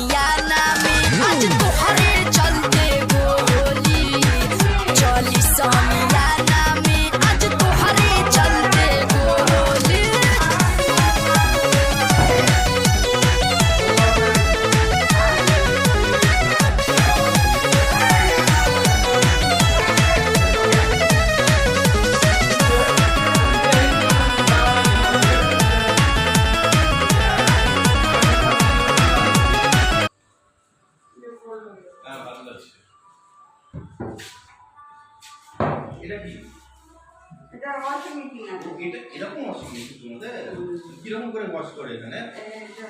समियाना में आज तोहरे चलते गोली चली समियाना में आज तोहरे चलते गोली। এটা কি? এটা ওয়াশিং মেশিন আছে। এটা এরকম ওয়াশিং মেশিন তোমাদের? কিরকম করে ওয়াশ করে এখানে? এটা